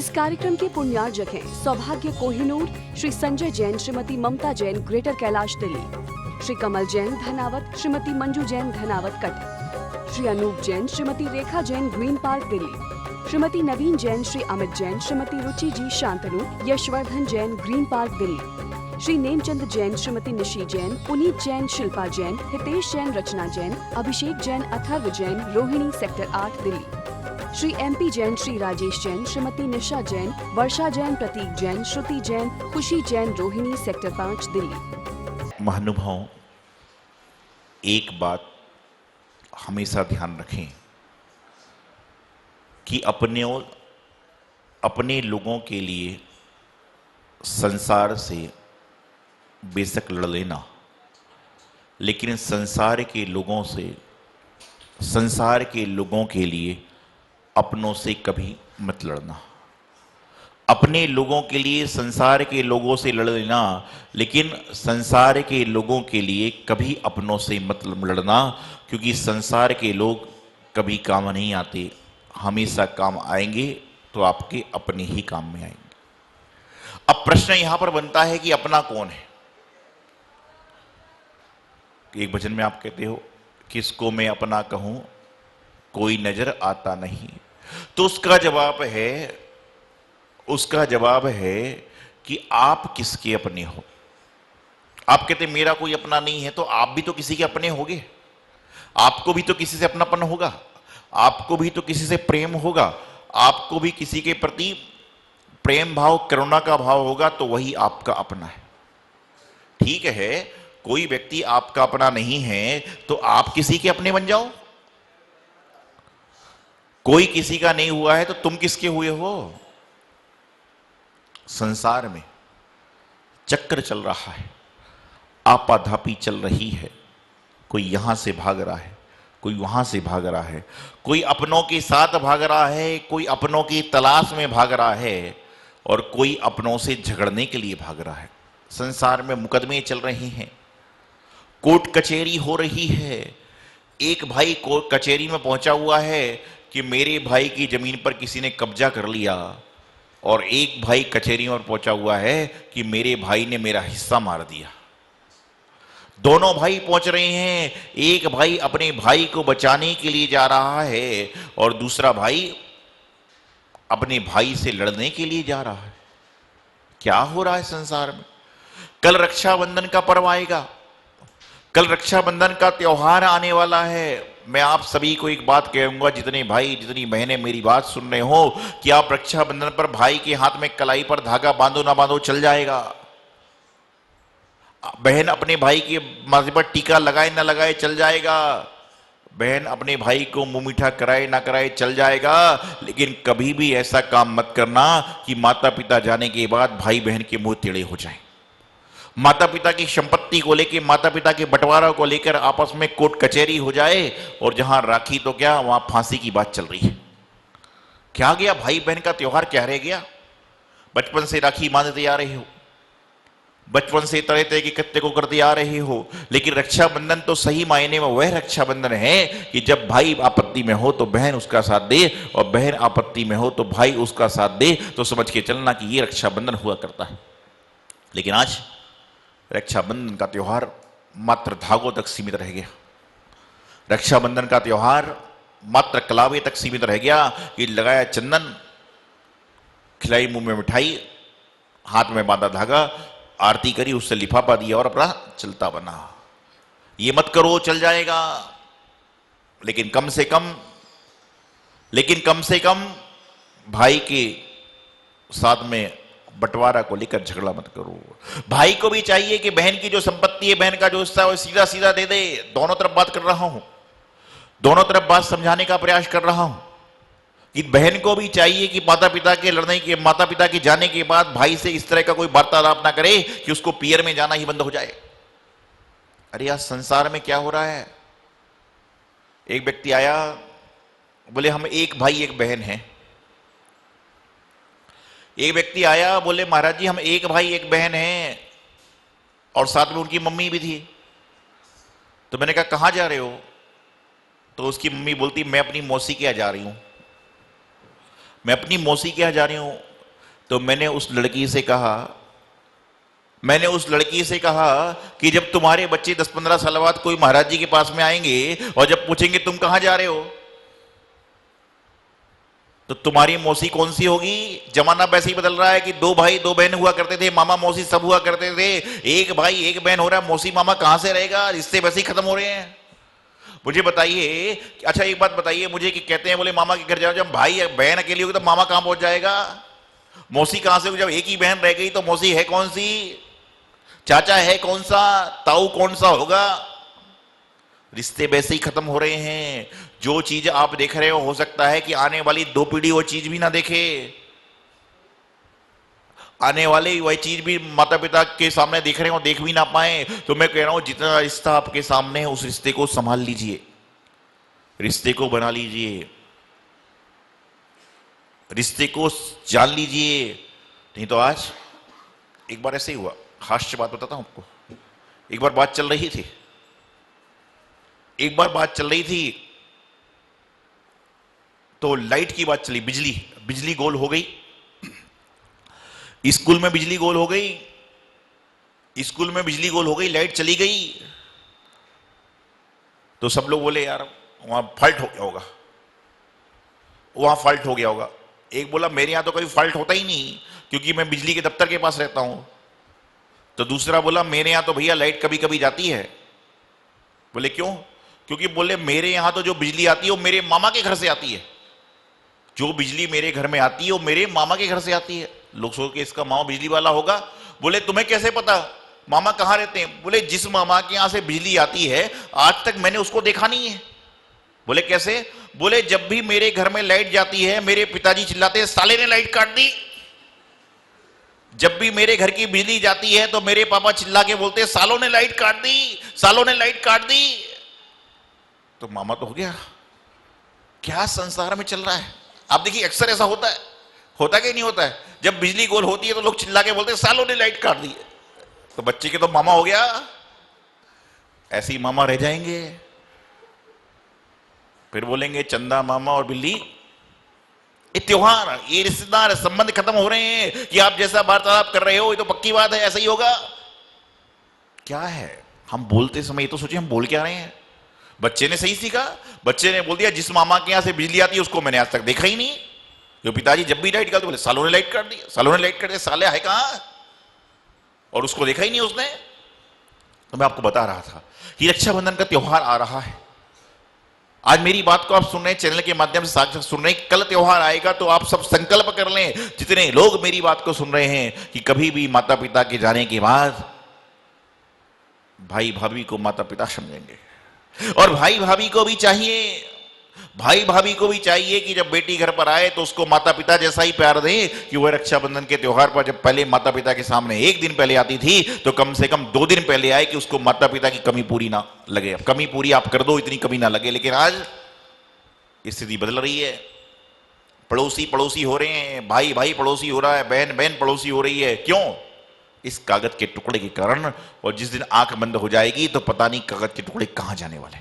इस कार्यक्रम के पुण्यार्जक हैं सौभाग्य कोहिनूर, श्री संजय जैन, श्रीमती ममता Jain, greater Kailash Delhi, Shri Kamal Jain Dhanawat, Shrimati Manju Jain Dhanawat Cuttack, Shri Anoop Jain, Shrimati Rekha Jain, green park Delhi, Shrimati नवीन जैन, श्री अमित जैन, श्रीमती रुचि जी शांतनु, यशवर्धन जैन, ग्रीन पार्क दिल्ली, श्री नेमचंद जैन, श्रीमती निशी जैन, पुनीत जैन, शिल्पा जैन, हितेश जैन, रचना जैन, अभिषेक जैन, अथर्व जैन, रोहिणी सेक्टर 8 दिल्ली, श्री MP जैन, श्री राजेश जैन, श्रीमती निशा जैन, वर्षा जैन, प्रतीक जैन, श्रुति जैन, खुशी जैन, रोहिणी सेक्टर 5 दिल्ली। महानुभाव, एक बात हमेशा ध्यान रखें कि अपने लोगों के लिए संसार से बेशक लड़ लेना, लेकिन संसार के लोगों के लिए अपनों से कभी मत लड़ना। अपने लोगों के लिए संसार के लोगों से लड़ लेना, लेकिन संसार के लोगों के लिए कभी अपनों से मत लड़ना, क्योंकि संसार के लोग कभी काम नहीं आते, हमेशा काम आएंगे तो आपके अपने ही काम में आएंगे। अब प्रश्न यहां पर बनता है कि अपना कौन है। एक भजन में आप कहते हो, किसको मैं अपना कहूं कोई नजर आता नहीं, तो उसका जवाब है कि आप किसके अपने हो। आप कहते मेरा कोई अपना नहीं है, तो आप भी तो किसी के अपने होगे, आपको भी तो किसी से अपनापन होगा, आपको भी तो किसी से प्रेम होगा, आपको भी किसी के प्रति प्रेम भाव, करुणा का भाव होगा, तो वही आपका अपना है। ठीक है, कोई व्यक्ति आपका अपना नहीं है तो आप किसी के अपने बन जाओ। कोई किसी का नहीं हुआ है तो तुम किसके हुए हो। संसार में चक्कर चल रहा है, आपाधापी चल रही है, कोई यहां से भाग रहा है, कोई वहां से भाग रहा है, कोई अपनों के साथ भाग रहा है, कोई अपनों की तलाश में भाग रहा है, और कोई अपनों से झगड़ने के लिए भाग रहा है। संसार में मुकदमे चल रहे हैं, कोर्ट कचहरी हो रही है। एक भाई कोर्ट कचहरी में पहुंचा हुआ है कि मेरे भाई की जमीन पर किसी ने कब्जा कर लिया, और एक भाई कचहरी में पहुंचा हुआ है कि मेरे भाई ने मेरा हिस्सा मार दिया। दोनों भाई पहुंच रहे हैं, एक भाई अपने भाई को बचाने के लिए जा रहा है और दूसरा भाई अपने भाई से लड़ने के लिए जा रहा है। क्या हो रहा है संसार में। कल रक्षाबंधन का पर्व आएगा, कल रक्षाबंधन का त्योहार आने वाला है। मैं आप सभी को एक बात कहूंगा, जितने भाई जितनी बहनें मेरी बात सुन रहे हो, कि आप रक्षाबंधन पर भाई के हाथ में कलाई पर धागा बांधो ना बांधो चल जाएगा। बहन अपने भाई के माथे पर टीका लगाए ना लगाए चल जाएगा। बहन अपने भाई को मुंह मीठा कराए ना कराए चल जाएगा, लेकिन कभी भी ऐसा काम मत करना कि माता पिता जाने के बाद भाई बहन के मुंह टेढ़े हो जाएं। माता पिता की संपत्ति को लेकर, माता पिता के बंटवारा को लेकर आपस में कोर्ट कचहरी हो जाए, और जहां राखी तो क्या वहां फांसी की बात चल रही है। क्या गया भाई बहन का त्योहार, क्या रह गया। बचपन से राखी बांधते आ रहे हो, बचपन से तरह तरह के कृत्य को करते आ रहे हो, लेकिन रक्षाबंधन तो सही मायने में वह रक्षाबंधन है कि जब भाई आपत्ति में हो तो बहन उसका साथ दे, और बहन आपत्ति में हो तो भाई उसका साथ दे। तो समझ के चलना कि ये रक्षाबंधन हुआ करता है। लेकिन आज रक्षाबंधन का त्योहार मात्र धागों तक सीमित रह गया। रक्षाबंधन का त्योहार मात्र कलावे तक सीमित रह गया कि लगाया चंदन, खिलाई मुंह में मिठाई, हाथ में बांधा धागा, आरती करी, उससे लिफाफा दिया और अपना चलता बना। ये मत करो चल जाएगा, लेकिन कम से कम भाई के साथ में बंटवारा को लेकर झगड़ा मत करो। भाई को भी चाहिए कि बहन की जो संपत्ति है, बहन का जो हिस्सा है, वो सीधा सीधा दे दे। दोनों तरफ बात कर रहा हूं, दोनों तरफ बात समझाने का प्रयास कर रहा हूं कि बहन को भी चाहिए कि माता पिता के जाने के बाद भाई से इस तरह का कोई वार्तालाप ना करे कि उसको पियर में जाना ही बंद हो जाए। अरे यार, संसार में क्या हो रहा है। एक व्यक्ति आया, बोले हम एक भाई एक बहन हैं। एक व्यक्ति आया, बोले महाराज जी हम एक भाई एक बहन हैं, और साथ में उनकी मम्मी भी थी। तो मैंने कहा कहां जा रहे हो। तो उसकी मम्मी बोलती मैं अपनी मौसी के यहाँ जा रही हूं, मैं अपनी मौसी के यहाँ जा रही हूं। तो मैंने उस लड़की से कहा कि जब तुम्हारे बच्चे 10-15 साल बाद कोई महाराज जी के पास में आएंगे और जब पूछेंगे तुम कहां जा रहे हो, तो तुम्हारी मौसी कौन सी होगी? जमाना वैसे ही बदल रहा है कि 2 भाई 2 बहन हुआ करते थे, मामा मौसी सब हुआ करते थे, 1 भाई 1 बहन हो रहा है, मौसी मामा कहां से रहेगा? रिश्ते वैसे ही खत्म हो रहे हैं। मुझे बताइए, अच्छा एक बात बताइए मुझे कि कहते हैं बोले मामा के घर जाओ, जब भाई बहन अकेली होगी तो मामा कहां पहुंच जाएगा? मौसी कहां से? जब एक ही बहन रह गई तो मौसी है कौन सी? चाचा है कौन सा? ताऊ कौन सा होगा? रिश्ते वैसे ही खत्म हो रहे हैं। जो चीज आप देख रहे हो सकता है कि आने वाली 2 पीढ़ी वो चीज भी ना देखे, आने वाले वह चीज भी माता पिता के सामने देख रहे हो देख भी ना पाए। तो मैं कह रहा हूं जितना रिश्ता आपके सामने है उस रिश्ते को संभाल लीजिए, रिश्ते को बना लीजिए, रिश्ते को जान लीजिए। नहीं तो आज एक बार ऐसे ही हुआ, हास्य बात बताता हूं आपको। एक बार बात चल रही थी, तो लाइट की बात चली, बिजली गोल हो गई, स्कूल में बिजली गोल हो गई, लाइट चली गई। तो सब लोग बोले यार वहां फॉल्ट हो गया होगा। एक बोला मेरे यहां तो कभी फॉल्ट होता ही नहीं क्योंकि मैं बिजली के दफ्तर के पास रहता हूं। तो दूसरा बोला मेरे यहां तो भैया लाइट कभी कभी जाती है। बोले क्यों? क्योंकि बोले मेरे यहां तो जो बिजली आती है वो मेरे मामा के घर से आती है, जो बिजली मेरे घर में आती है वो मेरे मामा के घर से आती है। लोग सोच के इसका मामा बिजली वाला होगा। बोले तुम्हें कैसे पता? मामा कहां रहते हैं? बोले जिस मामा के यहां से बिजली आती है आज तक मैंने उसको देखा नहीं है। बोले कैसे? बोले जब भी मेरे घर में लाइट जाती है मेरे पिताजी चिल्लाते हैं साले ने लाइट काट दी। जब भी मेरे घर की बिजली जाती है तो मेरे पापा चिल्ला के बोलते हैं सालों ने लाइट काट दी। तो मामा तो हो गया। क्या संसार में चल रहा है? आप देखिए अक्सर ऐसा होता कि नहीं होता है? जब बिजली गोल होती है तो लोग चिल्ला के बोलते हैं सालों ने लाइट काट दी है। तो बच्चे के तो मामा हो गया, ऐसे ही मामा रह जाएंगे। फिर बोलेंगे चंदा मामा और बिल्ली। ये त्योहार, ये रिश्तेदार संबंध खत्म हो रहे हैं कि आप जैसा वार्तालाप कर रहे हो ये तो पक्की बात है ऐसा ही होगा। क्या है हम बोलते समय ये तो सोचिए हम बोल क्या रहे हैं। बच्चे ने सही सीखा, बच्चे ने बोल दिया जिस मामा के यहां से बिजली आती है उसको मैंने आज तक देखा ही नहीं। जो पिताजी जब भी लाइट निकालते बोले सालों ने लाइट काट दी, सालों ने लाइट काट दी। साले है कहां? और उसको देखा ही नहीं उसने। तो मैं आपको बता रहा था कि रक्षाबंधन का त्योहार आ रहा है। आज मेरी बात को आप सुन रहे हैं, चैनल के माध्यम से साक्षात सुन रहे हैं। कल त्योहार आएगा तो आप सब संकल्प कर लें, जितने लोग मेरी बात को सुन रहे हैं, कि कभी भी माता पिता के जाने के बाद भाई भाभी को माता पिता समझेंगे। और भाई भाभी को भी चाहिए कि जब बेटी घर पर आए तो उसको माता पिता जैसा ही प्यार दें कि वह रक्षाबंधन के त्योहार पर जब पहले माता पिता के सामने 1 दिन पहले आती थी तो कम से कम 2 दिन पहले आए कि उसको माता पिता की कमी पूरी ना लगे। कमी पूरी आप कर दो, इतनी कमी ना लगे। लेकिन आज स्थिति बदल रही है। पड़ोसी हो रहे हैं, भाई भाई पड़ोसी हो रहा है, बहन बहन पड़ोसी हो रही है। क्यों? इस कागज के टुकड़े के कारण। और जिस दिन आंख बंद हो जाएगी तो पता नहीं कागज के टुकड़े कहां जाने वाले।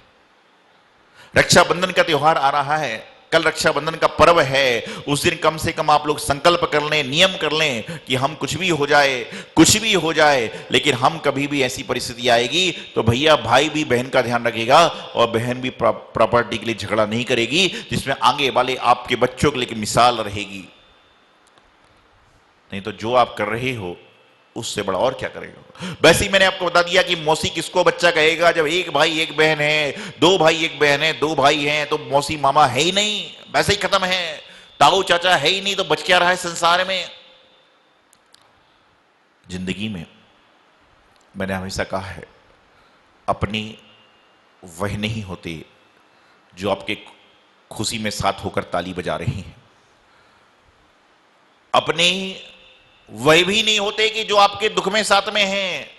रक्षाबंधन का त्योहार आ रहा है, कल रक्षाबंधन का पर्व है। उस दिन कम से कम आप लोग संकल्प कर लें, नियम कर लें कि हम कुछ भी हो जाए, लेकिन हम कभी भी ऐसी परिस्थिति आएगी तो भैया भाई भी बहन का ध्यान रखेगा और बहन भी प्रॉपर्टी के लिए झगड़ा नहीं करेगी, जिसमें आगे वाले आपके बच्चों के लिए मिसाल रहेगी। नहीं तो जो आप कर रहे हो उससे बड़ा और क्या करेगा। वैसे ही मैंने आपको बता दिया कि मौसी किसको बच्चा कहेगा जब 1 भाई 1 बहन है, 2 भाई 1 बहन है, 2 भाई हैं तो मौसी मामा है ही नहीं, वैसे ही खत्म है। ताऊ चाचा है ही नहीं तो बच क्या रहा है संसार में। जिंदगी में मैंने हमेशा कहा है अपनी वह नहीं होते जो आपके खुशी में साथ होकर ताली बजा रहे हैं, अपने वह भी नहीं होते कि जो आपके दुख में साथ में हैं।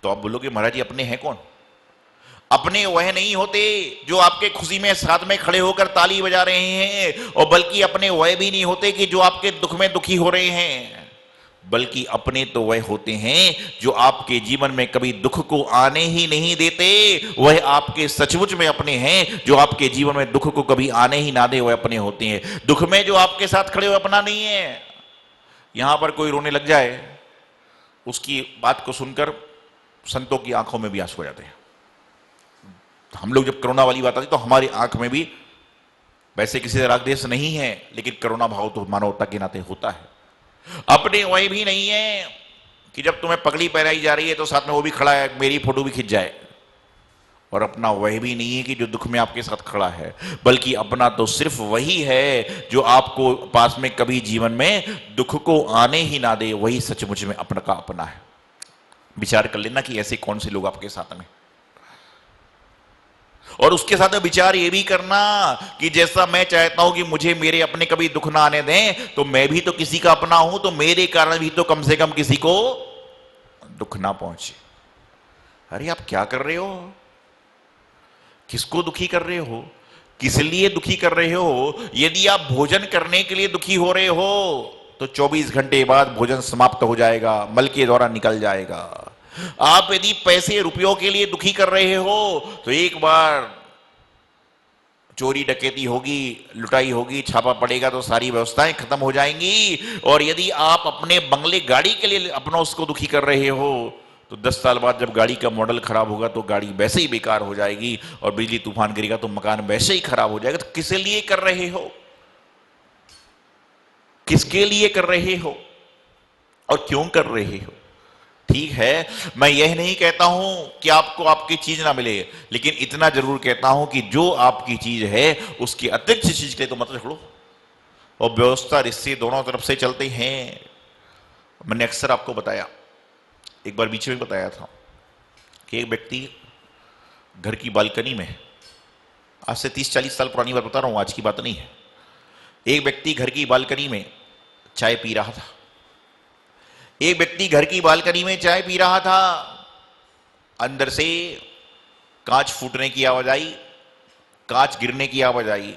तो आप बोलोगे महाराज जी अपने हैं कौन? अपने वह नहीं होते जो आपके खुशी में साथ में खड़े होकर ताली बजा रहे हैं, और बल्कि अपने वह भी नहीं होते कि जो आपके दुख में दुखी हो रहे हैं, बल्कि अपने तो वह होते हैं जो आपके जीवन में कभी दुख को आने ही नहीं देते। वह आपके सचमुच में अपने हैं जो आपके जीवन में दुख को कभी आने ही ना दे, वह अपने होते हैं। दुख में जो आपके साथ खड़े हो अपना नहीं है, यहां पर कोई रोने लग जाए, उसकी बात को सुनकर संतों की आंखों में भी आंसू आ जाते हैं। हम लोग जब कोरोना वाली बात आती तो हमारी आंख में भी, वैसे किसी से राग देश नहीं है, लेकिन करुणा भाव तो मानवता के नाते होता है। अपने वही भी नहीं है कि जब तुम्हें पगड़ी पहनाई जा रही है तो साथ में वो भी खड़ा है, मेरी फोटो भी खिंच जाए। और अपना वह भी नहीं है कि जो दुख में आपके साथ खड़ा है, बल्कि अपना तो सिर्फ वही है जो आपको पास में कभी जीवन में दुख को आने ही ना दे, वही सचमुच में अपना का अपना है। विचार कर लेना कि ऐसे कौन से लोग आपके साथ में, और उसके साथ में विचार ये भी करना कि जैसा मैं चाहता हूं कि मुझे मेरे अपने कभी दुख ना आने दें, तो मैं भी तो किसी का अपना हूं, तो मेरे कारण भी तो कम से कम किसी को दुख ना पहुंचे। अरे आप क्या कर रहे हो? किसको दुखी कर रहे हो? किस लिए दुखी कर रहे हो? यदि आप भोजन करने के लिए दुखी हो रहे हो तो 24 घंटे बाद भोजन समाप्त हो जाएगा, मल के द्वारा निकल जाएगा। आप यदि पैसे रुपयों के लिए दुखी कर रहे हो तो एक बार चोरी डकैती होगी, लुटाई होगी, छापा पड़ेगा तो सारी व्यवस्थाएं खत्म हो जाएंगी। और यदि आप अपने बंगले गाड़ी के लिए अपना उसको दुखी कर रहे हो तो 10 साल बाद जब गाड़ी का मॉडल खराब होगा तो गाड़ी वैसे ही बेकार हो जाएगी, और बिजली तूफान गिरेगा तो मकान वैसे ही खराब हो जाएगा। तो किस लिए कर रहे हो? किसके लिए कर रहे हो और क्यों कर रहे हो? ठीक है, मैं यह नहीं कहता हूं कि आपको आपकी चीज ना मिले, लेकिन इतना जरूर कहता हूं कि जो आपकी चीज है उसकी अतिरिक्त चीज के लिए तो मत छोड़ो। और व्यवस्था रिश्ते दोनों तरफ से चलते हैं। मैंने अक्सर आपको बताया, एक बार बीच में बताया था कि एक व्यक्ति घर की बालकनी में, आज से 30-40 साल पुरानी बात बता रहा हूं, आज की बात नहीं है। एक व्यक्ति घर की बालकनी में चाय पी रहा था। एक व्यक्ति घर की बालकनी में चाय पी रहा था, अंदर से कांच फूटने की आवाज आई, कांच गिरने की आवाज आई।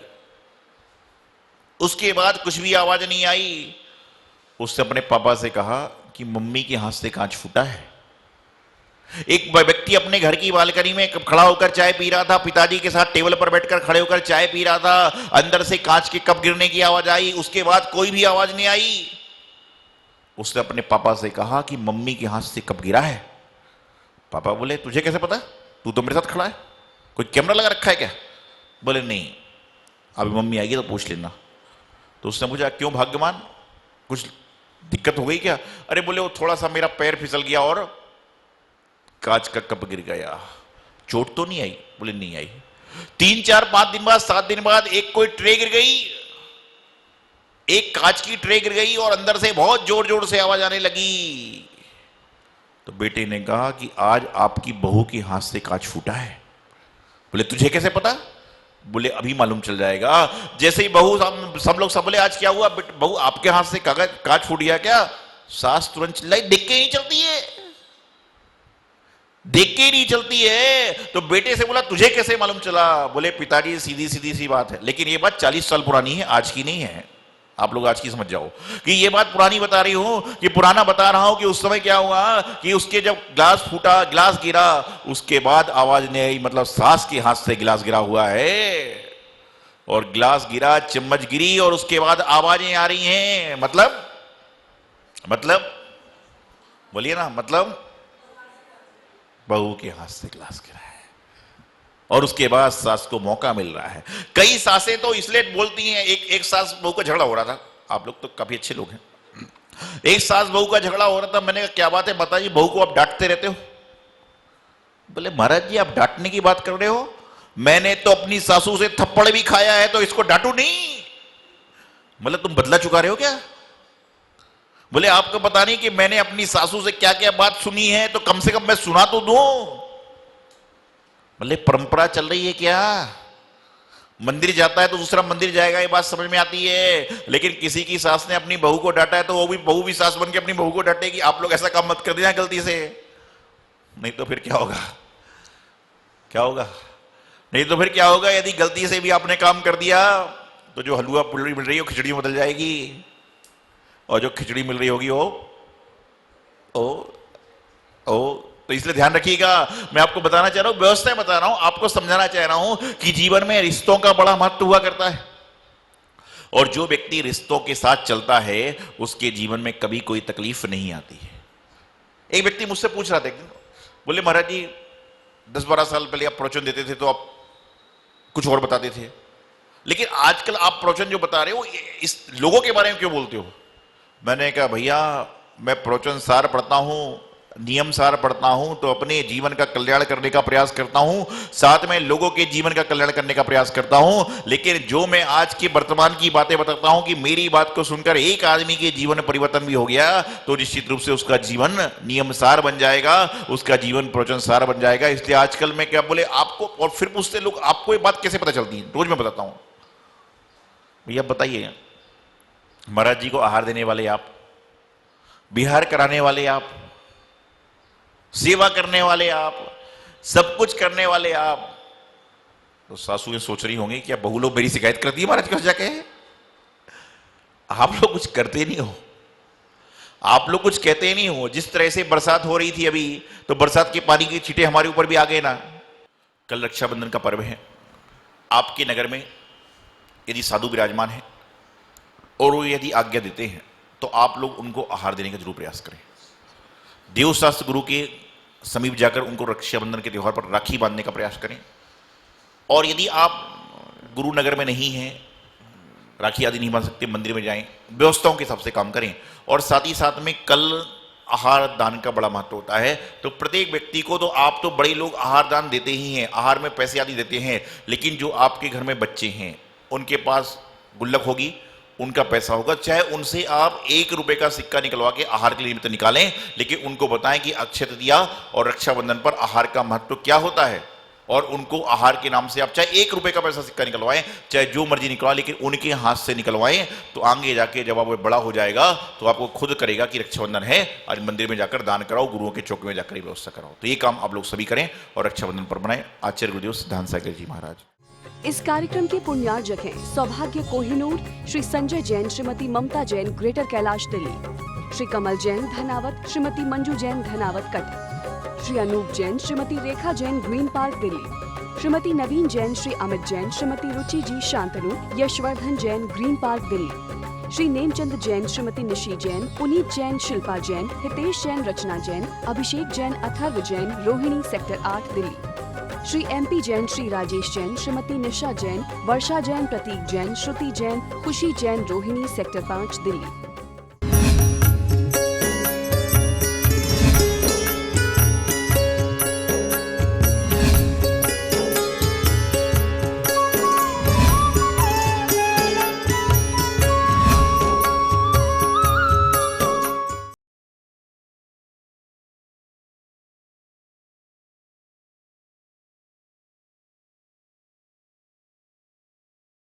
उसके बाद कुछ भी आवाज नहीं आई। उसने अपने पापा से कहा कि मम्मी के हाथ से कांच फूटा है। एक व्यक्ति अपने घर की बालकनी में खड़ा होकर चाय पी रहा था, पिताजी के साथ टेबल पर बैठकर खड़े होकर चाय पी रहा था, अंदर से कांच के कप गिरने की आवाज आई। उसके बाद कोई भी आवाज नहीं आई। उसने अपने पापा से कहा कि मम्मी के हाथ से कप गिरा है। पापा बोले तुझे कैसे पता? तू तो मेरे साथ खड़ा है, कोई कैमरा लगा रखा है क्या? बोले नहीं, अभी मम्मी आएगी तो पूछ लेना। तो उसने पूछा क्यों भाग्यवान, कुछ दिक्कत हो गई क्या? अरे बोले वो थोड़ा सा मेरा पैर फिसल गया और कांच का कप गिर गया, चोट तो नहीं आई? बोले नहीं आई। 3-4-5 दिन बाद, 7 दिन बाद एक कोई ट्रे गिर गई, एक कांच की ट्रे गिर गई और अंदर से बहुत जोर जोर से आवाज आने लगी। तो बेटे ने कहा कि आज आपकी बहू के हाथ से कांच फूटा है। बोले तुझे कैसे पता? बोले अभी मालूम चल जाएगा। जैसे ही बहू, सब लोग सब बोले आज क्या हुआ? बहू आपके हाथ से कांच फूट गया क्या? सास तुरंत चिल्लाई, देख के नहीं चलती है, देख के नहीं चलती है। तो बेटे से बोला तुझे कैसे मालूम चला? बोले पिताजी सीधी सीधी सी बात है, लेकिन ये बात 40 साल पुरानी है, आज की नहीं है। आप लोग आज की समझ जाओ कि ये बात पुरानी बता रही हूं, कि पुराना बता रहा हूं कि उस समय क्या हुआ कि उसके जब ग्लास फूटा, ग्लास गिरा, उसके बाद आवाज नहीं आई, मतलब सास के हाथ से गिलास गिरा हुआ है। और गिलास गिरा, चम्मच गिरी और उसके बाद आवाजें आ रही हैं। मतलब बोलिए ना, मतलब बहू के हाथ से गिलास गिरा है और उसके बाद सास को मौका मिल रहा है। कई सासें तो इसलिए बोलती हैं, एक सास बहू का झगड़ा हो रहा था, आप लोग तो काफी अच्छे लोग हैं। एक सास बहू का झगड़ा हो रहा था, मैंने कहा क्या बात है बताइए, बहू को आप डांटते रहते हो? बोले महाराज जी आप डांटने की बात कर रहे हो, मैंने तो अपनी सासू से थप्पड़ भी खाया है तो इसको डांटू नहीं? मतलब तुम बदला चुका रहे हो क्या? बोले आपको पता नहीं कि मैंने अपनी सासू से क्या क्या बात सुनी है, तो कम से कम मैं सुना तो दूं। बोले परंपरा चल रही है क्या? मंदिर जाता है तो दूसरा मंदिर जाएगा, ये बात समझ में आती है, लेकिन किसी की सास ने अपनी बहू को डांटा है तो वो भी बहू भी सास बन के अपनी बहू को डांटेगी, आप लोग ऐसा काम मत कर देना गलती से, नहीं तो फिर क्या होगा? क्या होगा? नहीं तो फिर क्या होगा? यदि गलती से भी आपने काम कर दिया तो जो हलवा पुलड़ी मिल रही है वो खिचड़ी में बदल जाएगी, और जो खिचड़ी मिल रही होगी तो इसलिए ध्यान रखिएगा। मैं आपको बताना चाह रहा हूं, व्यवस्थाएं बता रहा हूं, आपको समझाना चाह रहा हूं कि जीवन में रिश्तों का बड़ा महत्व हुआ करता है। और जो व्यक्ति रिश्तों के साथ चलता है उसके जीवन में कभी कोई तकलीफ नहीं आती है। एक व्यक्ति मुझसे पूछ रहा था एक दिन, बोले महाराज जी 10-12 साल पहले आप प्रवचन देते थे तो आप कुछ और बताते थे, लेकिन आजकल आप प्रवचन जो बता रहे हो इस लोगों के बारे में क्यों बोलते हो? मैंने कहा भैया मैं प्रवचन सार पढ़ता हूं, नियम सार पढ़ता हूं तो अपने जीवन का कल्याण करने का प्रयास करता हूं, साथ में लोगों के जीवन का कल्याण करने का प्रयास करता हूं। लेकिन जो मैं आज के वर्तमान की बातें बताता हूं कि मेरी बात को सुनकर एक आदमी के जीवन में परिवर्तन भी हो गया तो निश्चित रूप से उसका जीवन नियम सार बन जाएगा, उसका जीवन प्रवचन सार बन जाएगा। इसलिए आजकल मैं क्या बोले आपको, और फिर पूछते लोग आपको ये बात कैसे पता चलती है? रोज मैं बताता हूं। भैया बताइए, महाराज जी को आहार देने वाले आप, विहार कराने वाले आप, सेवा करने वाले आप, सब कुछ करने वाले आप, तो सासुएं सोच रही होंगी क्या बहू लोग मेरी शिकायत करती है महाराज के पास जाके? आप लोग कुछ करते नहीं हो, आप लोग कुछ कहते नहीं हो। जिस तरह से बरसात हो रही थी अभी, तो बरसात के पानी की छींटे हमारे ऊपर भी आ गए ना। कल रक्षाबंधन का पर्व है, आपके नगर में यदि साधु विराजमान है और वो यदि आज्ञा देते हैं तो आप लोग उनको आहार देने का जरूर प्रयास करें। देवशास्त्र गुरु के समीप जाकर उनको रक्षाबंधन के त्यौहार पर राखी बांधने का प्रयास करें। और यदि आप गुरु नगर में नहीं हैं, राखी आदि नहीं बांध सकते, मंदिर में जाएं, व्यवस्थाओं के हिसाब से काम करें। और साथ ही साथ में कल आहार दान का बड़ा महत्व होता है, तो प्रत्येक व्यक्ति को, तो आप तो बड़े लोग आहार दान देते ही हैं, आहार में पैसे आदि देते हैं, लेकिन जो आपके घर में बच्चे हैं उनके पास गुल्लक होगी, उनका पैसा होगा, चाहे उनसे आप 1 रुपए का सिक्का निकलवा के आहार के लिए तो निकालें, लेकिन उनको बताएं कि अक्षय तृतीया और रक्षाबंधन पर आहार का महत्व क्या होता है। और उनको आहार के नाम से आप चाहे 1 रुपए का पैसा सिक्का निकलवाएं, चाहे जो मर्जी निकलवाएं, लेकिन उनके हाथ से निकलवाएं, तो आगे जाके जब वो बड़ा हो जाएगा तो आपको खुद करेगा कि रक्षाबंधन है, आज मंदिर में जाकर दान कराओ, गुरुओं के चौक में जाकर व्यवस्था कराओ। तो ये काम आप लोग सभी करें और रक्षाबंधन पर बनाएं। आचार्य गुरुदेव सिद्धांत सागर जी महाराज। इस कार्यक्रम के पुण्यार्जक हैं सौभाग्य कोहिनूर, श्री संजय जैन, श्रीमती ममता Jain, greater Kailash Delhi, Shri Kamal Jain Dhanawat, Shrimati Manju Jain Dhanawat cut, Shri Anoop Jain, Shrimati Rekha Jain, green park Delhi, Shrimati नवीन जैन, श्री अमित जैन, श्रीमती रुचि जी शांतनु, यशवर्धन जैन, ग्रीन पार्क दिल्ली, श्री नेमचंद जैन, श्रीमती निशी जैन, पुनीत जैन, शिल्पा जैन, हितेश जैन, रचना जैन, अभिषेक जैन, अथर्व जैन, रोहिणी सेक्टर 8 दिल्ली, श्री MP जैन, श्री राजेश जैन, श्रीमती निशा जैन, वर्षा जैन, प्रतीक जैन, श्रुति जैन, खुशी जैन, रोहिणी सेक्टर 5 दिल्ली।